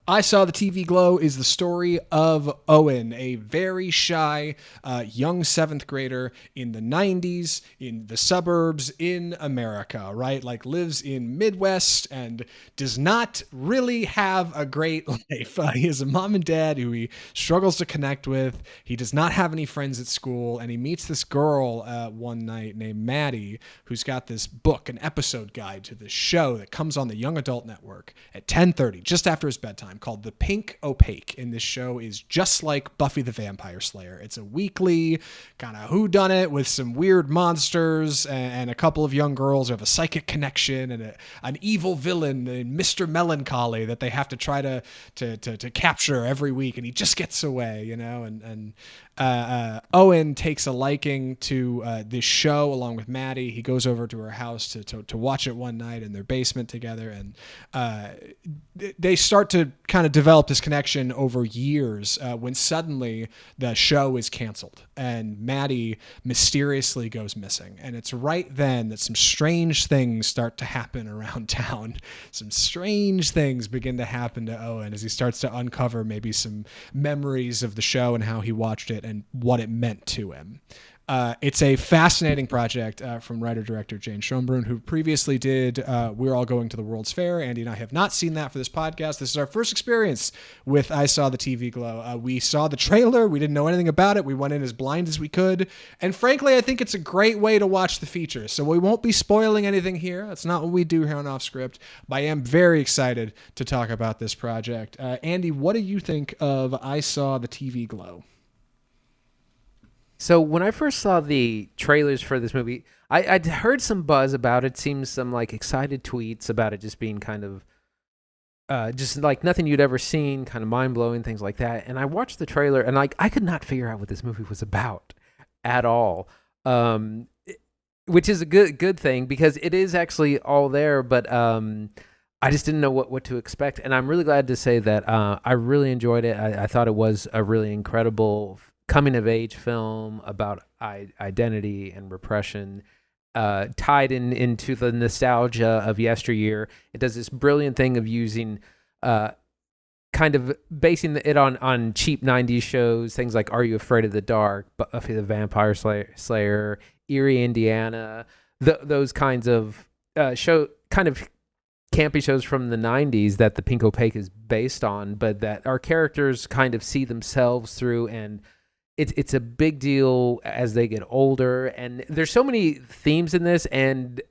I Saw the TV Glow is the story of Owen, a very shy young seventh grader in the 90s, in the suburbs in America, right? Like lives in Midwest and does not really have a great life. He has a mom and dad who he struggles to connect with. He does not have any friends at school, and he meets this girl one night named Maddie, who's got this book, an episode guide to this show that comes on the Young Adult Network at 10:30, just after his bedtime, called The Pink Opaque. And this show is just like Buffy the Vampire Slayer. It's a weekly kind of whodunit with some weird monsters and a couple of young girls who have a psychic connection and an evil villain named Mr. Melancholy that they have to try to capture every week. And he just gets away, you know, and Owen takes a liking to this show along with Maddie. He goes over to her house to watch it one night in their basement together, and they start to kind of develop this connection over years when suddenly the show is canceled and Maddie mysteriously goes missing. And it's right then that some strange things start to happen around town. Some strange things begin to happen to Owen as he starts to uncover maybe some memories of the show and how he watched it and what it meant to him. It's a fascinating project from writer-director Jane Schoenbrun, who previously did We're All Going to the World's Fair. Andy and I have not seen that for this podcast. This is our first experience with I Saw the TV Glow. We saw the trailer. We didn't know anything about it. We went in as blind as we could. And frankly, I think it's a great way to watch the feature. So we won't be spoiling anything here. That's not what we do here on Off Script. But I am very excited to talk about this project. Andy, what do you think of I Saw the TV Glow? So when I first saw the trailers for this movie, I'd heard some buzz about it. Seems some like excited tweets about it just being kind of just like nothing you'd ever seen, kind of mind-blowing, things like that. And I watched the trailer and like I could not figure out what this movie was about at all, which is a good thing because it is actually all there, but I just didn't know what to expect. And I'm really glad to say that I really enjoyed it. I thought it was a really incredible coming-of-age film about identity and repression, tied into the nostalgia of yesteryear. It does this brilliant thing of using, kind of basing it on cheap 90s shows, things like Are You Afraid of the Dark, Buffy the Vampire Slayer, Erie, Indiana, those kinds of kind of campy shows from the 90s that The Pink Opaque is based on, but that our characters kind of see themselves through, and it's a big deal as they get older. And there's so many themes in this, and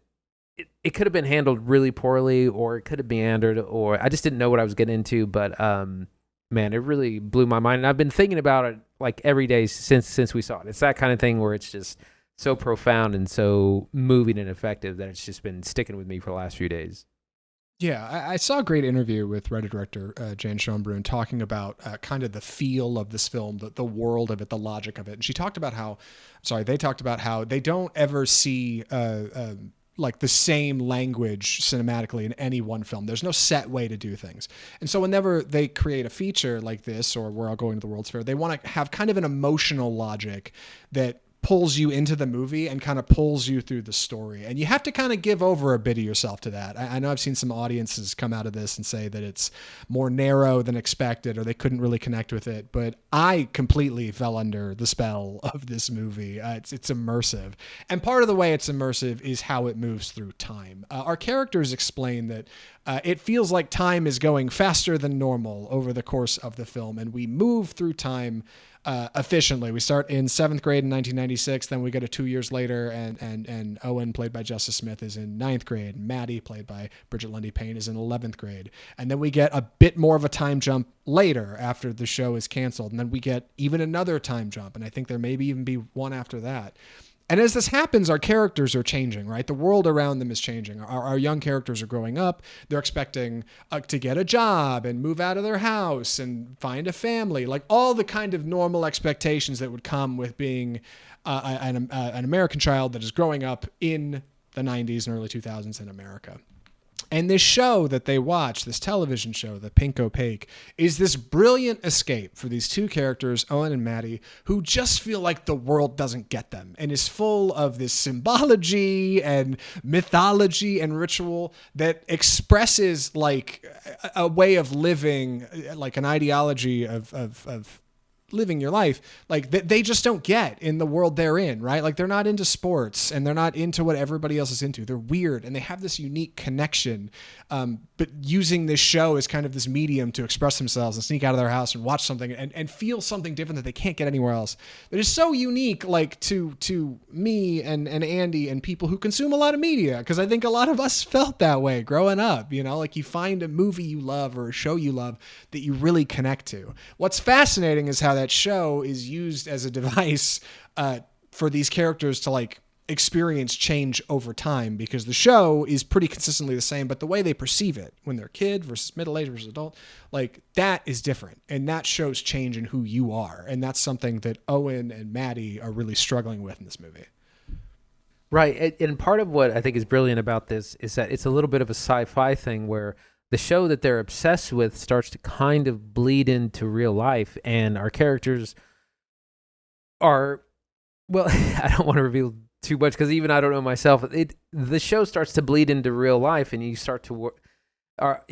it could have been handled really poorly, or it could have meandered, or I just didn't know what I was getting into. But man, it really blew my mind. And I've been thinking about it like every day since we saw it. It's that kind of thing where it's just so profound and so moving and effective that it's just been sticking with me for the last few days. Yeah, I saw a great interview with writer-director Jane Schoenbrun talking about kind of the feel of this film, the world of it, the logic of it. And they talked about how they don't ever see like the same language cinematically in any one film. There's no set way to do things. And so whenever they create a feature like this, or We're All Going to the World's Fair, they want to have kind of an emotional logic that pulls you into the movie and kind of pulls you through the story. And you have to kind of give over a bit of yourself to that. I know I've seen some audiences come out of this and say that it's more narrow than expected, or they couldn't really connect with it. But I completely fell under the spell of this movie. It's immersive. And part of the way it's immersive is how it moves through time. Our characters explain that it feels like time is going faster than normal over the course of the film. And we move through time efficiently. We start in 7th grade in 1996, then we go to 2 years later, and Owen, played by Justice Smith, is in 9th grade. Maddie, played by Brigette Lundy-Paine, is in 11th grade. And then we get a bit more of a time jump later after the show is canceled. And then we get even another time jump. And I think there maybe even be one after that. And as this happens, our characters are changing, right? The world around them is changing. Our young characters are growing up. They're expecting to get a job and move out of their house and find a family, like all the kind of normal expectations that would come with being an American child that is growing up in the 90s and early 2000s in America. And this show that they watch, this television show, the Pink Opaque, is this brilliant escape for these two characters, Owen and Maddie, who just feel like the world doesn't get them and is full of this symbology and mythology and ritual that expresses like a way of living, like an ideology of living your life, like they just don't get in the world they're in, right? Like they're not into sports and they're not into what everybody else is into. They're weird and they have this unique connection, but using this show as kind of this medium to express themselves and sneak out of their house and watch something and feel something different that they can't get anywhere else. That is so unique, like to me and Andy and people who consume a lot of media, because I think a lot of us felt that way growing up, you know, like you find a movie you love or a show you love that you really connect to. What's fascinating is how that show is used as a device for these characters to like experience change over time, because the show is pretty consistently the same, but the way they perceive it when they're a kid versus middle-aged versus adult, like that is different, and that shows change in who you are, and that's something that Owen and Maddie are really struggling with in this movie. Right, and part of what I think is brilliant about this is that it's a little bit of a sci-fi thing where the show that they're obsessed with starts to kind of bleed into real life, and our characters are, well, I don't want to reveal too much because even I don't know myself. The show starts to bleed into real life, and you start to worry: are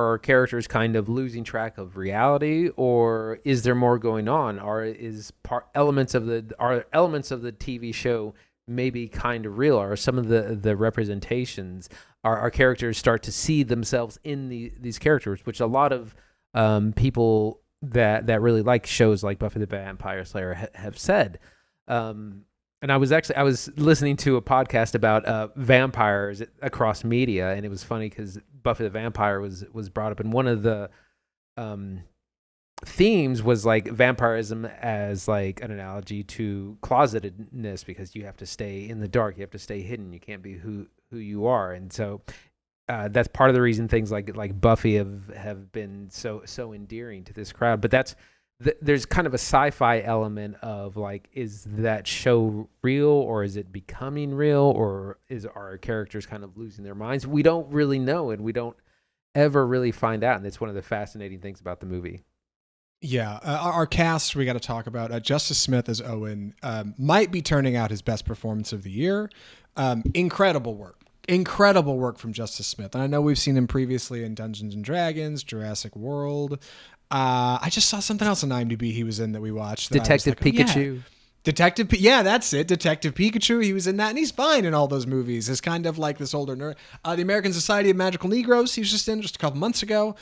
our characters kind of losing track of reality, or is there more going on? Are elements of the TV show maybe kind of real? Are some of the representations? Our characters start to see themselves in these characters, which a lot of people that really like shows like Buffy the Vampire Slayer have said. And I was listening to a podcast about vampires across media, and it was funny because Buffy the Vampire was brought up, and one of the themes was like vampirism as like an analogy to closetedness, because you have to stay in the dark, you have to stay hidden, you can't be who you are. And so that's part of the reason things like Buffy have been so endearing to this crowd. But there's kind of a sci-fi element of like, is that show real, or is it becoming real, or is our characters kind of losing their minds? We don't really know, and we don't ever really find out, and it's one of the fascinating things about the movie. Yeah, our cast we got to talk about. Justice Smith as Owen might be turning out his best performance of the year. Incredible work from Justice Smith. And I know we've seen him previously in Dungeons and Dragons, Jurassic World. I just saw something else on IMDb he was in that we watched. Detective Pikachu. Yeah, that's it. Detective Pikachu. He was in that, and he's fine in all those movies. It's kind of like this older nerd. The American Society of Magical Negroes, he was just in just a couple months ago.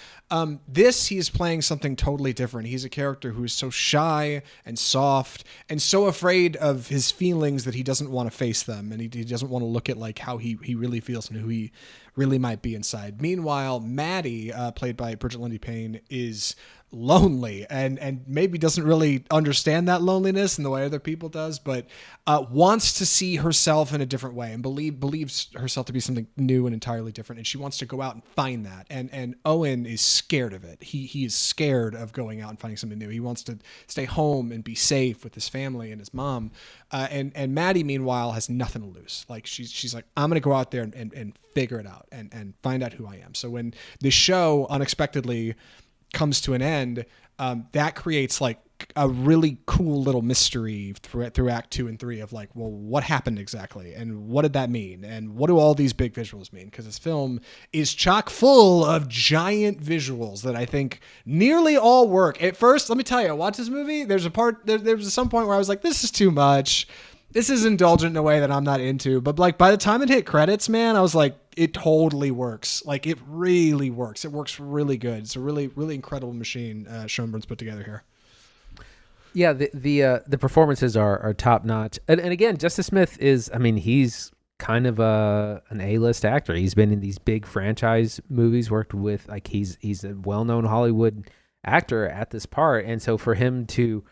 He's playing something totally different. He's a character who's so shy and soft and so afraid of his feelings that he doesn't want to face them, and he doesn't want to look at like how he really feels and who he really might be inside. Meanwhile, Maddie, played by Brigette Lundy-Paine, is lonely and maybe doesn't really understand that loneliness in the way other people does, but wants to see herself in a different way and believes herself to be something new and entirely different, and she wants to go out and find that. And Owen is scared of it. He is scared of going out and finding something new. He wants to stay home and be safe with his family and his mom. And Maddie, meanwhile, has nothing to lose. Like she's like, I'm gonna go out there and figure it out and find out who I am. So when the show unexpectedly comes to an end, that creates like a really cool little mystery through Act 2 and 3 of like, well, what happened exactly, and what did that mean, and what do all these big visuals mean? Because this film is chock full of giant visuals that I think nearly all work. At first, let me tell you, I watched this movie. There's some point where I was like, this is too much. This is indulgent in a way that I'm not into. But like by the time it hit credits, man, I was like, it totally works. Like it really works. It works really good. It's a really, really incredible machine Schoenbrun's put together here. Yeah, the performances are top notch. And again, Justice Smith he's kind of an A-list actor. He's been in these big franchise movies, worked with like he's a well-known Hollywood actor at this part. And so for him to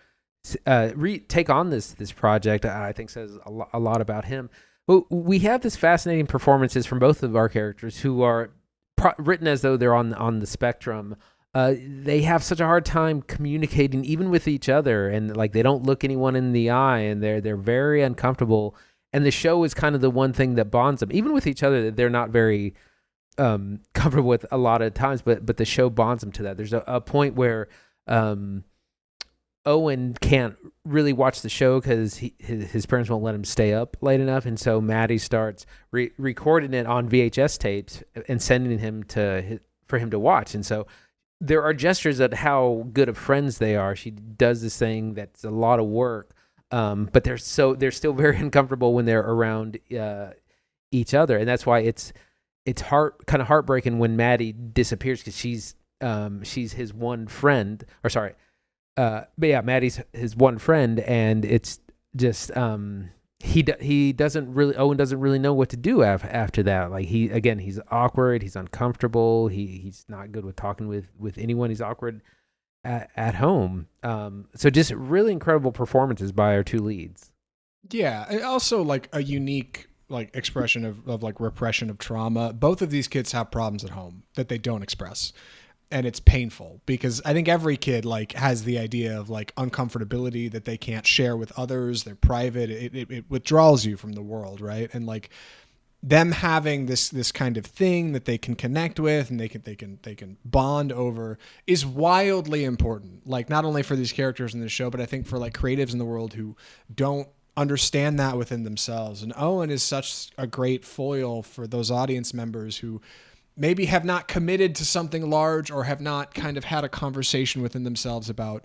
take on this project, I think says a lot about him. But we have this fascinating performances from both of our characters who are written as though they're on the spectrum. They have such a hard time communicating even with each other, and like they don't look anyone in the eye, and they're very uncomfortable. And the show is kind of the one thing that bonds them, even with each other. They're not very comfortable with a lot of times, but the show bonds him to that. There's a point where um, Owen can't really watch the show because his parents won't let him stay up late enough, and so Maddie starts recording it on VHS tapes and sending him for him to watch. And so there are gestures at how good of friends they are. She does this thing that's a lot of work, but they're still very uncomfortable when they're around each other, and that's why it's kind of heartbreaking when Maddie disappears because she's his one friend, or sorry. But yeah, Maddie's his one friend, and it's just he doesn't really Owen doesn't really know what to do after that. Like he's awkward, he's uncomfortable, he's not good with talking with anyone. He's awkward at home. So just really incredible performances by our two leads. Yeah, and also like a unique like expression of like repression of trauma. Both of these kids have problems at home that they don't express. And it's painful because I think every kid like has the idea of like uncomfortability that they can't share with others. They're private. It withdraws you from the world, right? And like them having this kind of thing that they can connect with and they can bond over is wildly important. Like not only for these characters in the show, but I think for like creatives in the world who don't understand that within themselves. And Owen is such a great foil for those audience members who maybe have not committed to something large or have not kind of had a conversation within themselves about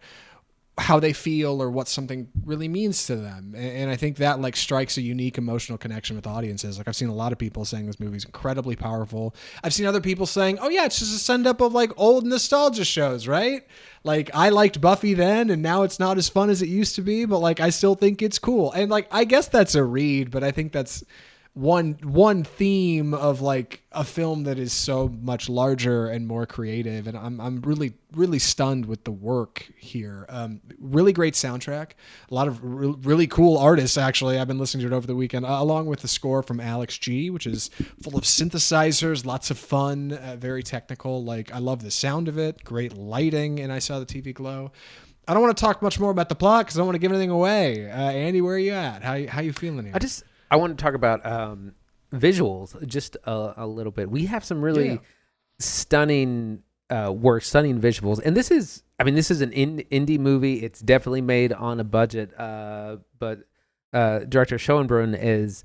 how they feel or what something really means to them. And I think that like strikes a unique emotional connection with audiences. Like I've seen a lot of people saying this movie is incredibly powerful. I've seen other people saying, oh yeah, it's just a send up of like old nostalgia shows, right? Like I liked Buffy then and now it's not as fun as it used to be, but like I still think it's cool. And like I guess that's a read, but I think that's one theme of like a film that is so much larger and more creative, and I'm really stunned with the work here. Really great soundtrack, a lot of really cool artists. Actually, I've been listening to it over the weekend, along with the score from Alex G, which is full of synthesizers, lots of fun, very technical. Like I love the sound of it, great lighting, and I saw the TV glow. I don't want to talk much more about the plot because I don't want to give anything away. Andy, where are you at? How you feeling here? I want to talk about visuals just a little bit. We have some really stunning stunning visuals, and this is an indie movie. It's definitely made on a budget, but director Schoenbrun is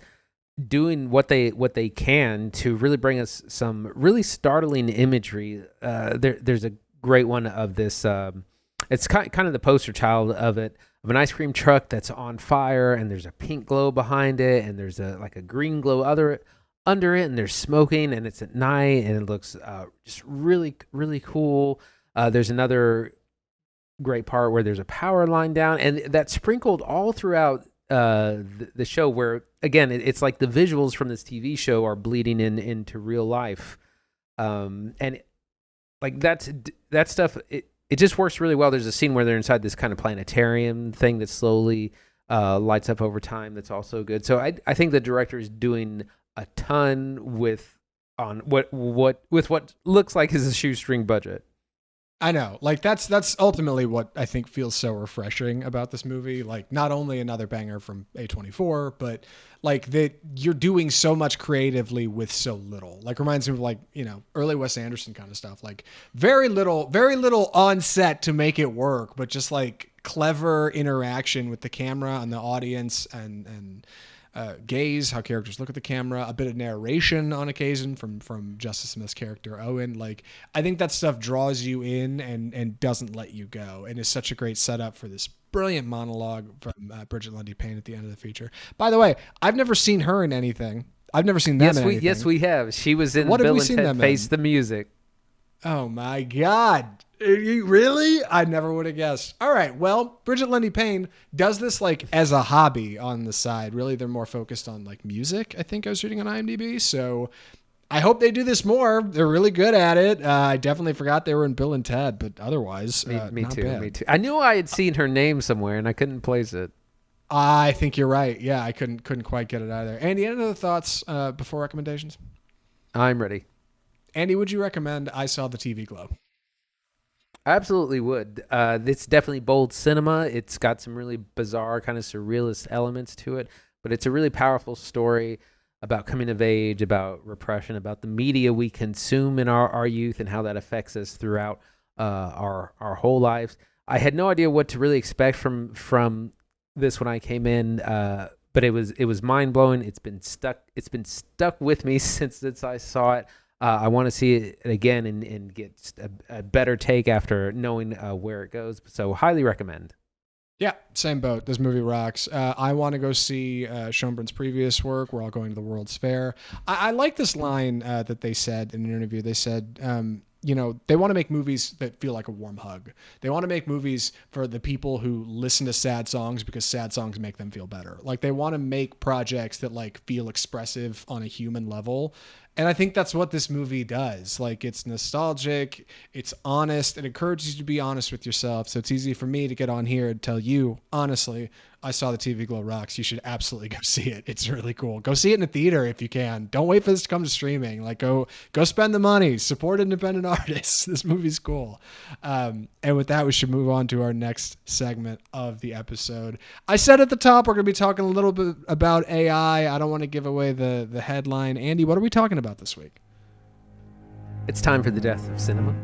doing what they can to really bring us some really startling imagery. There's a great one of this. It's kind of the poster child of it, of an ice cream truck that's on fire, and there's a pink glow behind it, and there's a green glow under it, and there's smoking, and it's at night, and it looks just really, really cool. There's another great part where there's a power line down, and that's sprinkled all throughout the show, where again it's like the visuals from this TV show are bleeding into real life, and like that stuff. It just works really well. There's a scene where they're inside this kind of planetarium thing that slowly lights up over time. That's also good. So I think the director is doing a ton with what looks like is a shoestring budget. I know, like that's ultimately what I think feels so refreshing about this movie. Like not only another banger from A24, but like that you're doing so much creatively with so little. Like reminds me of like, you know, early Wes Anderson kind of stuff. Like very little on set to make it work, but just like clever interaction with the camera and the audience and gaze, how characters look at the camera, a bit of narration on occasion from Justice Smith's character Owen. Like I think that stuff draws you in and doesn't let you go, and is such a great setup for this brilliant monologue from Brigette Lundy-Paine at the end of the feature. By the way, I've never seen her in anything. I've never seen them in anything. Yes, we have. She was in What Bill have we and seen Ted them Face in? the Music. Oh my God. Really? I never would have guessed. All right. Well, Brigette Lundy-Paine does this like as a hobby on the side. Really, they're more focused on like music, I think I was reading on IMDb. So I hope they do this more. They're really good at it. I definitely forgot they were in Bill and Ted, but otherwise, Me not too. bad. Me too. I knew I had seen her name somewhere, and I couldn't place it. I think you're right. Yeah, I couldn't quite get it either. Andy, any other thoughts before recommendations? I'm ready. Andy, would you recommend I Saw the TV Glow? I absolutely would. It's definitely bold cinema. It's got some really bizarre, kind of surrealist elements to it, but it's a really powerful story. about coming of age, about repression, about the media we consume in our youth and how that affects us throughout our whole lives. I had no idea what to really expect from this when I came in, but it was mind blowing. It's been stuck with me since I saw it. I want to see it again and get just a better take after knowing where it goes. So highly recommend. Yeah, same boat. This movie rocks. I want to go see Schoenbrun's previous work. We're all going to the World's Fair. I like this line that they said in an interview. They said, they want to make movies that feel like a warm hug. They want to make movies for the people who listen to sad songs because sad songs make them feel better. Like they want to make projects that like feel expressive on a human level. And I think that's what this movie does. Like it's nostalgic, it's honest, it encourages you to be honest with yourself. So it's easy for me to get on here and tell you, honestly, I saw the TV Glow rocks. You should absolutely go see it. It's really cool. Go see it in a theater if you can. Don't wait for this to come to streaming. Like go spend the money, support independent artists. This movie's cool. And with that, we should move on to our next segment of the episode. I said at the top, we're going to be talking a little bit about AI. I don't want to give away the headline. Andy, what are we talking about this week? It's time for the death of cinema.